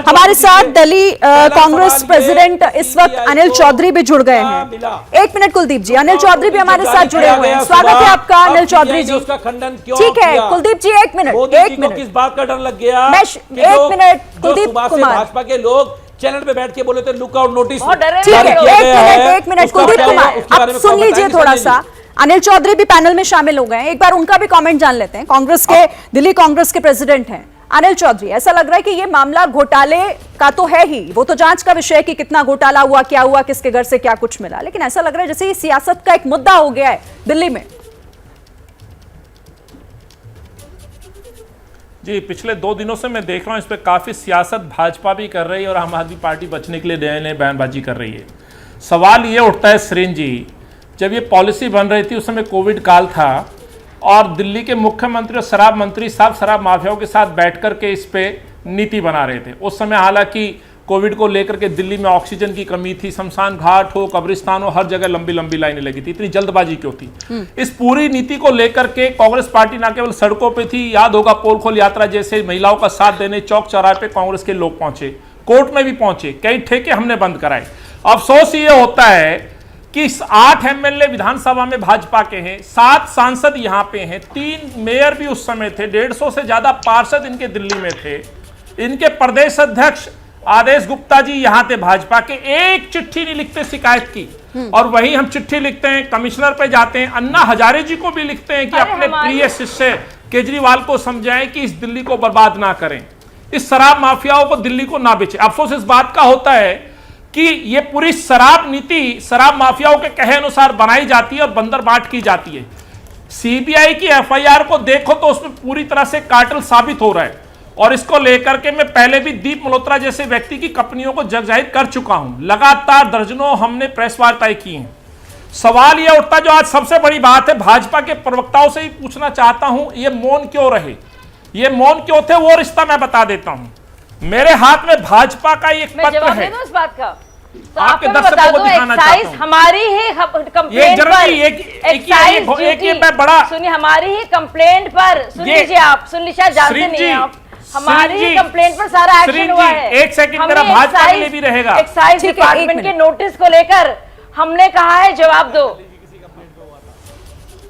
हमारे साथ दिल्ली कांग्रेस प्रेसिडेंट इस वक्त अनिल चौधरी भी जुड़ गए हैं। एक मिनट कुलदीप जी, अनिल चौधरी भी हमारे साथ जुड़े हुए हैं। स्वागत है आपका अनिल चौधरी जी। उसका खंडन क्यों ठीक है किया? कुलदीप जी, एक मिनट किस बात का डर लग गया? एक मिनट कुलदीप कुमार, भाजपा के लोग चैनल पे बैठ के बोले थे लुकआउट नोटिस। ठीक है, एक मिनट कुलदीप कुमार, अब सुन लीजिए थोड़ा सा। अनिल चौधरी भी पैनल में शामिल हो गए हैं, एक बार उनका भी कमेंट जान लेते हैं। कांग्रेस के, दिल्ली कांग्रेस के प्रेसिडेंट हैं अनिल चौधरी। ऐसा लग रहा है कि ये मामला घोटाले का तो है ही, वो तो जांच का विषय है कि कितना घोटाला हुआ, क्या हुआ, किसके घर से क्या कुछ मिला, लेकिन ऐसा लग रहा है जैसे ये सियासत का एक मुद्दा हो गया है दिल्ली में। जी, पिछले 2 दिनों से मैं देख रहा हूं इस पे काफी सियासत भाजपा भी कर रही है और आम आदमी पार्टी बचने के लिए नए नए बयानबाजी कर रही है। सवाल ये उठता है श्रीन जी, जब ये पॉलिसी बन रही थी उस समय कोविड काल था और दिल्ली के मुख्यमंत्री और शराब मंत्री साहब शराब माफियाओं के साथ बैठ कर के इस पे नीति बना रहे थे। उस समय हालांकि कोविड को लेकर के दिल्ली में ऑक्सीजन की कमी थी, शमशान घाट हो, कब्रिस्तान हो, हर जगह लंबी लंबी लाइनें लगी थी। इतनी जल्दबाजी क्यों थी? इस पूरी नीति को लेकर के कांग्रेस पार्टी ना केवल सड़कों पे थी, याद होगा पोल खोल यात्रा जैसे महिलाओं का साथ देने चौक चौराहे पे कांग्रेस के लोग पहुंचे, कोर्ट में भी पहुंचे, कई ठेके हमने बंद कराए। अफसोस ये होता है कि 8 एमएलए विधानसभा में भाजपा के हैं, 7 सांसद यहां पे हैं, 3 मेयर भी उस समय थे, 150 से ज्यादा पार्षद इनके दिल्ली में थे। इनके प्रदेश अध्यक्ष आदेश गुप्ता जी यहां थे भाजपा के, एक चिट्ठी नहीं लिखते शिकायत की। और वही हम चिट्ठी लिखते हैं, कमिश्नर पे जाते हैं, अन्ना हजारे जी को भी लिखते हैं कि अपने प्रिय शिष्य केजरीवाल को समझाएं कि इस दिल्ली को बर्बाद ना करें, इस शराब माफियाओं को दिल्ली को ना बेचे। अफसोस इस बात का होता है कि ये पूरी शराब नीति शराब माफियाओं के कहे अनुसार बनाई जाती है और बंदर बाट की जाती है। सीबीआई की एफआईआर को देखो तो उसमें पूरी तरह से कार्टेल साबित हो रहा है और इसको लेकर के मैं पहले भी दीप मल्होत्रा जैसे व्यक्ति की कंपनियों को जगजाहिर कर चुका हूं। लगातार दर्जनों हमने प्रेस वार्ताएं की हैं। सवाल यह उठता जो आज सबसे बड़ी बात है, भाजपा के प्रवक्ताओं से ही पूछना चाहता हूं, ये मौन क्यों रहे? ये मौन क्यों थे? वो रिश्ता मैं बता देता हूं। मेरे हाथ में भाजपा का एक पत्र है, उस बात का तो आपके दर्शकों को दिखाना चाहता हूं। हमारी ही कंप्लेंट पर बड़ा सुनिए, हमारी ही कंप्लेंट पर सुन लीजिए, आप सुन लीजिए, शायद जानते नहीं आप, हमारी ही कंप्लेंट पर सारा एक्शन हुआ है। एक सेकंड मेरा भाजपा के लिए भी रहेगा। एक्साइज डिपार्टमेंट के नोटिस को लेकर हमने कहा है जवाब दो।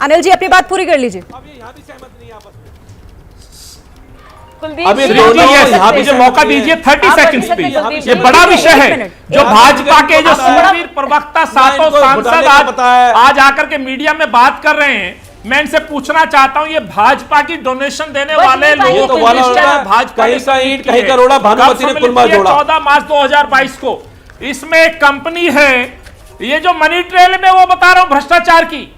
अनिल जी अपनी बात पूरी कर लीजिए। मुझे मौका दीजिए 30 सेकंड्स प्लीज। ये बड़ा विषय है जो भाजपा के जो सूरवीर प्रवक्ता सातों सांसद आज आकर के मीडिया में बात कर रहे हैं, मैं इनसे पूछना चाहता हूं, ये भाजपा की डोनेशन देने वाले लोगों को भाजपा कहीं करोड़ा भानुमति ने कुलमा जोड़ा 14 मार्च 2022 को। इसमें एक कंपनी है, ये जो मनी ट्रेल में वो बता रहा हूं भ्रष्टाचार की,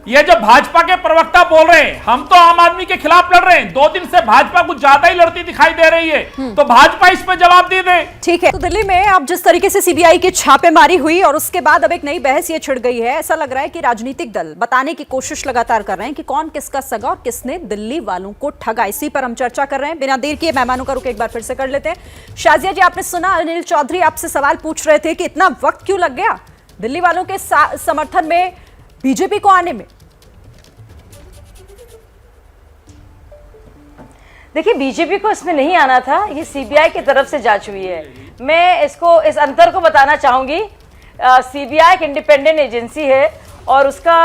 ये जो भाजपा के प्रवक्ता बोल रहे हैं हम तो आम आदमी के खिलाफ लड़ रहे हैं, 2 दिन से भाजपा कुछ ज्यादा ही लड़ती दिखाई दे रही है, तो भाजपा इस पे जवाब दे दे। ठीक है, तो दिल्ली में अब जिस तरीके से सीबीआई की छापेमारी हुई और उसके बाद अब एक नई बहस ये छिड़ गई है, ऐसा लग रहा है कि राजनीतिक दल बताने की कोशिश लगातार कर रहे हैं कि कौन किसका सगा और किसने दिल्ली वालों को ठगा। इसी पर हम चर्चा कर रहे हैं। बिना देर किए मेहमानों का रुख एक बार फिर से कर लेते हैं। शाजिया जी, आपने सुना अनिल चौधरी आपसे सवाल पूछ रहे थे कि इतना वक्त क्यों लग गया दिल्ली वालों के समर्थन में बीजेपी को आने में? देखिए, बीजेपी को इसमें नहीं आना था, ये सीबीआई की तरफ से जांच हुई है। मैं इसको इस अंतर को बताना चाहूँगी। सीबीआई एक इंडिपेंडेंट एजेंसी है और उसका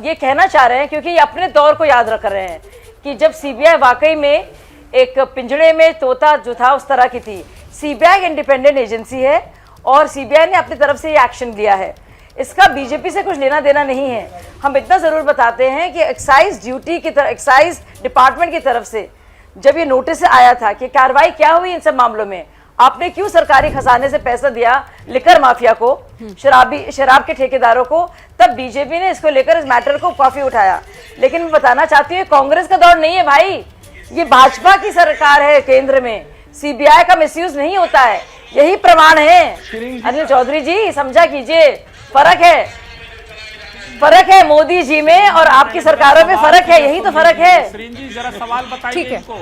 ये कहना चाह रहे हैं, क्योंकि ये अपने दौर को याद रख रहे हैं कि जब सीबीआई वाकई में एक पिंजड़े में तोता जो था उस तरह की थी। सीबीआई एक इंडिपेंडेंट एजेंसी है और सीबीआई ने अपनी तरफ से ये एक्शन लिया है। इसका बीजेपी से कुछ लेना देना नहीं है। हम इतना ज़रूर बताते हैं कि एक्साइज ड्यूटी की तरफ, एक्साइज डिपार्टमेंट की तरफ से जब ये नोटिस आया था कि कार्रवाई क्या हुई इन सब मामलों में, आपने क्यों सरकारी खजाने से पैसा दिया लिकर माफिया को, शराब के ठेकेदारों को, तब बीजेपी ने इसको लेकर इस मैटर को काफी उठाया। लेकिन मैं बताना चाहती हूँ, कांग्रेस का दौर नहीं है भाई, ये भाजपा की सरकार है केंद्र में, सीबीआई का मिसयूज नहीं होता है, यही प्रमाण है। अनिल चौधरी जी समझा कीजिए, फर्क है मोदी जी में और आपकी सरकारों में फर्क है, यही तो फर्क है। जी जरा सवाल बताइए। ठीक है इनको।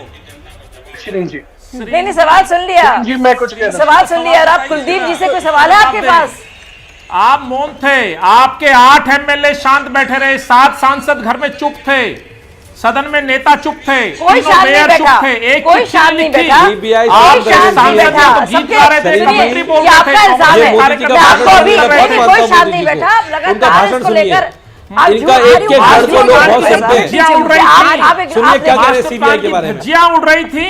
नहीं, सवाल सुन लिया जी, मैं कुछ सवाल सुन लिया। आप कुलदीप जी से कोई सवाल है आपके पास? आप मौन थे, आपके 8 एमएलए शांत बैठे रहे, 7 सांसद घर में चुप थे, सदन में नेता चुप थे, कोई तीनों शांत नहीं मेयर बैठा, चुप थे, एक कोई चिट्ठी शांत नहीं लिखी। बैठा, CBI कोई शांत नहीं सांसद बैठा, तो गीत गा रहे थे, सबके मंत्री बोल ये रहे थे, आपका इल्जाम है, मोदी जी का मैं आपको अभी भाषण नहीं, बहुत कोई मानता हूं शांत मोदी नहीं जी बैठा, को। उनका लगातार भाषण इसको सुनिए। लेकर इनका एक के घर को लोग बहुत सुनते हैं। धज्जियां उड़ रही थी, सुनिए क्या कह रहे हैं मास्टर सीबीआई प्लान के की बारे में। धज्जियां उड़ रही थी,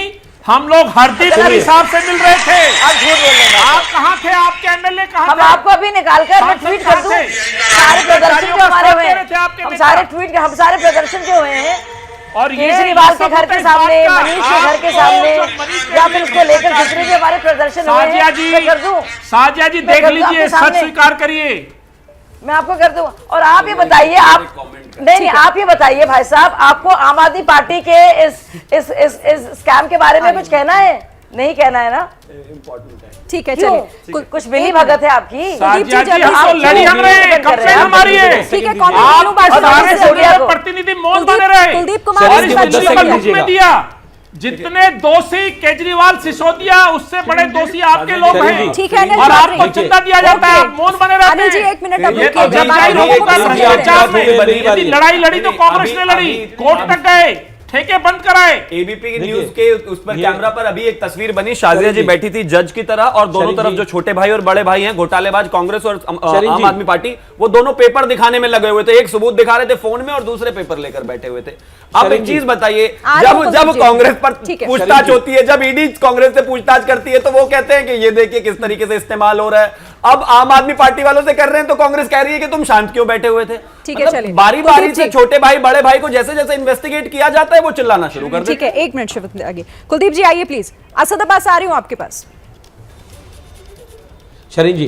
हम लोग हरदीप सिंह साहब से मिल रहे थे। आप झूठ बोल रहे हैं। आप कहाँ थे, आपके एमएलए कहाँ हम थे? आपको अभी निकाल कर मैं ट्वीट कर दूं, सारे प्रदर्शन जो हमारे हुए हैं, हम सारे ट्वीट, हम सारे प्रदर्शन जो हुए हैं, और ये केजरीवाल के घर के सामने, इस बात मनीष का के घर के आपको सामने, जो मनीष के या घर फिर के उसको लेकर जितने भी हमारे प्रदर्शन हुए साजिया हैं, जी, मैं कर दूं, साजिया जी मैं देख कर दूं लीजिए, आपके सच सामने। स्वीकार करिए। मैं आपको कर दूं। और आप ये बताइए, आप नहीं, आप ये बताइए भाई साहब, आपको आम आदमी पार्टी के इस स्कैम के बारे में कुछ कहना है? नहीं कहना है ना? ठीक है, क्यों? चलिए कुछ मिली भगत है आपकी? साजिया जी, जल्दी हम तो आप लड़ी हम रहे हैं, कंप्लेन हमारी है। ठीक है, आप कॉमेंट सारे से सोनिया को। प्रतिनिधि मौन कुलदीप- बने रहे कुलदीप कुमार और इस इस बात दिल्ली से का कर हुक्म लीजिएगा। दिया। जितने दोषी केजरीवाल सिसोदिया, उससे बड़े दोषी आपके लोग शरीफ हैं, जी। ठीक है, अनिल और चौधरी। आपको चंदा दिया जाता है, आप मौन बने रहते अनिल जी, हैं। एक मिनट, अब ये रुकिए, तो जब जनता आप ही लोगों का लोगों को भ्रष्टाचार में मेरी बारी यदि है। लड़ाई लड़ी तो कांग्रेस ने लड़ी, कोर्ट तक गए, ठेके बंद कराए। एबीपी की न्यूज के उस पर कैमरा पर अभी एक तस्वीर बनी, शाजिया जी बैठी थी जज की तरह, और दोनों शरीफ तरफ जी। जो छोटे भाई और बड़े भाई हैं, घोटालेबाज कांग्रेस और शरीफ आम जी। आदमी पार्टी, वो दोनों पेपर दिखाने में लगे हुए थे। एक सबूत दिखा रहे थे फोन में और दूसरे पेपर लेकर बैठे हुए थे। अब शरीफ एक जी। चीज बताइए, आज हमको जब समझिए। कांग्रेस पर ठीक है। पूछताछ शरीफ जी। होती है, जब ईडी कांग्रेस से पूछताछ करती है, तो वो कहते हैं कि ये देखिए किस तरीके से इस्तेमाल हो रहा है। अब आम आदमी पार्टी वालों से कर रहे हैं तो कांग्रेस कह रही है कि तुम शांत क्यों बैठे हुए थे। ठीक है, मतलब चलिए। बारी बारी कुलदीप से जी। छोटे भाई बड़े भाई को जैसे जैसे इन्वेस्टिगेट किया जाता है वो चिल्लाना शुरू कर देते ठीक है, एक मिनट शिवक आगे। कुलदीप जी आइए प्लीज। असद अब्बास आ रही हूं आपके पास। शरीफ जी,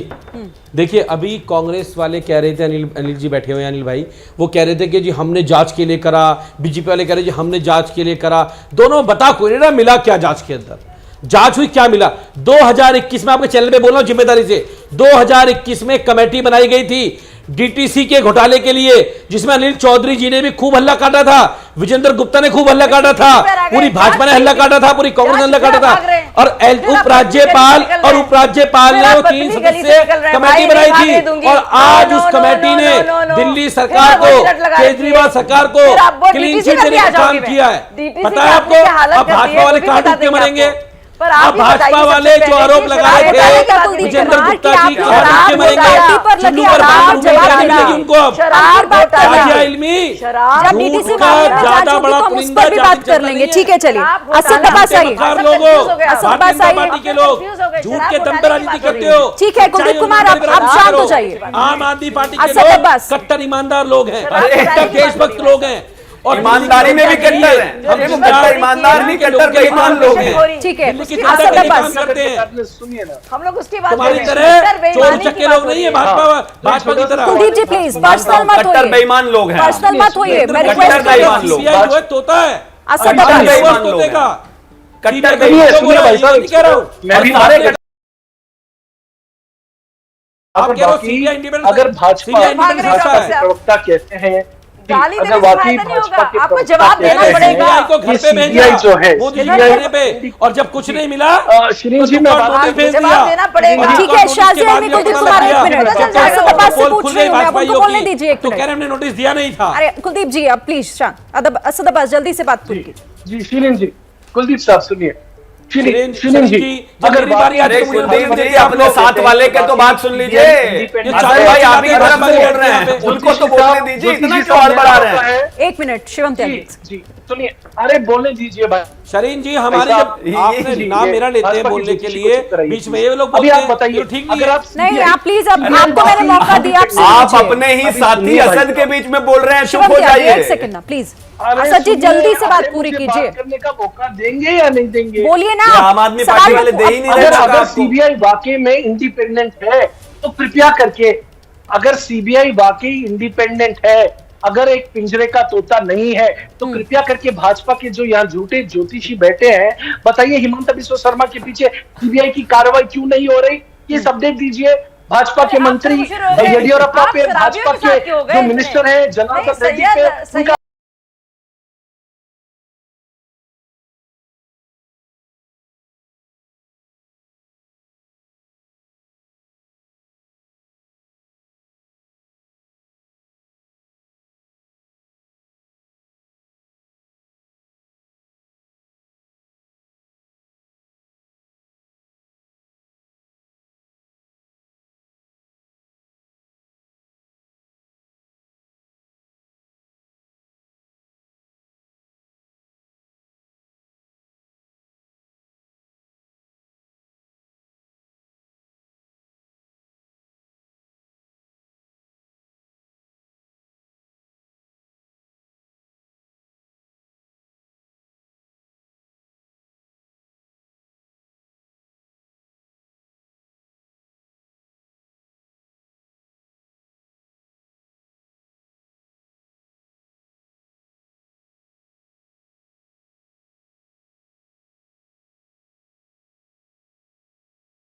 देखिए अभी कांग्रेस वाले कह रहे थे, अनिल जी बैठे हुए हैं, अनिल भाई, वो कह रहे थे कि जी हमने जांच के लिए करा, बीजेपी वाले कह रहे जी हमने जांच के लिए करा। दोनों बता कोई नहीं ना मिला क्या जांच के अंदर, जांच हुई क्या मिला। 2021 में आपके चैनल पे बोल रहा हूं जिम्मेदारी से, 2021 में कमेटी बनाई गई थी डीटीसी के घोटाले के लिए, जिसमें अनिल चौधरी जी ने भी खूब हल्ला काटा था, विजेंद्र गुप्ता ने खूब हल्ला काटा था, पूरी भाजपा ने हल्ला काटा था, पूरी कांग्रेस ने हल्ला काटा था, और उपराज्यपाल ने वो 3 सदस्यीय कमेटी बनाई थी, और आज उस कमेटी ने दिल्ली सरकार को, केजरीवाल सरकार को क्लीन चिट देने का काम किया है। पता है आपको, अब भाजपा वाले कहां डूब के मरेंगे। अब भाजपा वाले जो आरोप लगा रहे थे विजेंद्र गुप्ता जी कहां डूब के मरेंगे, चुन्नू पर बांध मिलेगी उनको। अब साजिया इल्मी जब डीटीसी झूठ का मामले में ज्यादा जांच होगी बड़ा तो हम उस पुलिंदा पर भी बात कर जाति लेंगे। नहीं ठीक है, चलिए असद अब्बास आइए। सरकार लोगों, असद अब्बास जनता आइए। पार्टी के लोग झूठ के दम पर राजनीति करते हो। ठीक है, कुलदीप कुमार, आप शांत हो जाइए। आम आदमी पार्टी के असद लोग अब्बास। कट्टर ईमानदार लोग हैं, अरे, कट्टर देशभक्त लोग हैं, और ईमानदारी में भी कट्टर हैं। हम ये वो कट्टर ईमानदार नहीं, कट्टर बेईमान लोग हैं। ठीक है, दिल्ली की असद जनता के लिए अब्बास काम करते हैं। सुनिए ना, हम लोग उसकी बात तुम्हारी कर रहे तरह हैं। चोर चक्के लोग नहीं है भाजपा की तरह। कुलदीप जी प्लीज पर्सनल मत कट्टर होइए, बेईमान लोग हैं। पर्सनल मत होइए, मैं कट्टर रिक्वेस्ट कर रही बेईमान हूं। लोग। सीबीआई जो है तोता है, असद कट्टर अब्बास बेईमान तोते लोग का। कट्टर सीबीआई का सुनिए, लोग सुनिए भाई साहब, नहीं कह रहा हूं। मैं भी और सारे बात आप कह रहे हो बाकी सीबीआई इंडिपेंडेंट, अगर भाजपा सीबीआई इंडिपेंडेंट भाजपा है। के प्रवक्ता कहते हैं कि गाली देने अगर से वाकई फायदा नहीं भाजपा होगा, के आपको प्रवक्ता जवाब देना कहते हैं पड़ेगा। सीबीआई को घर कि पे भेजा, सीबीआई जो है, मोदी जी सीबीआई कहने पे, और जब कुछ नहीं मिला श्रीनिवास जी, मैं तो बात नोटिस भेज जवाब दिया। देना पड़ेगा। और ठीक है, नोटिस के शाजिया बाद इल्मी, भी कुलदीप पता कुमार लग एक गया। मिनट, पता चल जब जाएगा। असद अब्बास से पोल पूछ खुल रही गई हूं, मैं, अब भाजपाइयों उनको बोलने की, दीजिए एक तो मिनट। कह रहे हमने नोटिस दिया नहीं था। अरे कुलदीप जी अब प्लीज शांत, असद अब्बास जल्दी से बात पूरी कीजिए। जी शिरीन जी, कुलदीप साहब सुनिए, शिरीन शिरीन जी, जब अगर मेरी बारी आती अरे है तो मुझे कुलदीप नोटिस जी देते आप अपने लोग। साथ वाले के तो बात सुन लीजिए। अरे भाई आप ही तरफ से बोल रहे हैं, उनको तो बोलने दीजिए, इतना क्यों हड़बड़ा रहे हैं। एक मिनट शिवम जी त्यागी। जी सुनिए, अरे बोलने दीजिए भाई। शरीन जी हमारे भाई जब साहब, आपने ये- नाम मेरा लेते हैं भाजपा की बोलने के ज्योतिषी लिए, को चुप कराइए। बीच में ये लोग अभी बोलते आप हैं बताइए, ये ठीक नहीं अगर है। आप नहीं आप प्लीज, अब अरे आपको मैंने मौका दिया, आप सुन आप लीजिए। अपने ही अभी साथी सुनिए भाई। असद के बीच में बोल रहे हैं, चुप शिवम हो त्यागी, एक जाइए। सेकंड ना प्लीज। अरे असद जी सुनिए, जल्दी से बात अरे पूरी मुझे कीजिए, बात करने का मौका देंगे या नहीं देंगे? बोलिए ना। ये आम आदमी सवाल पार्टी को- वाले दे ही नहीं अब- रहे अगर मौका अगर आपको। सीबीआई वाकई में इंडिपेंडेंट है तो कृपया करके, अगर सीबीआई वाकई इंडिपेंडेंट है, अगर एक पिंजरे का तोता नहीं है, तो कृपया करके भाजपा के जो यहाँ झूठे ज्योतिषी बैठे हैं, बताइए हिमंत बिस्वा शर्मा के पीछे सीबीआई की कार्रवाई क्यों नहीं हो रही? ये अपडेट दीजिए। भाजपा के आप मंत्री तो खुश रहो गए। येडियुरप्पा आप पे, शराबियों भाजपा के साथ क्यों के गए जो मिनिस्टर हैं जनार्दन नहीं, रेड्डी पे सैयद उनका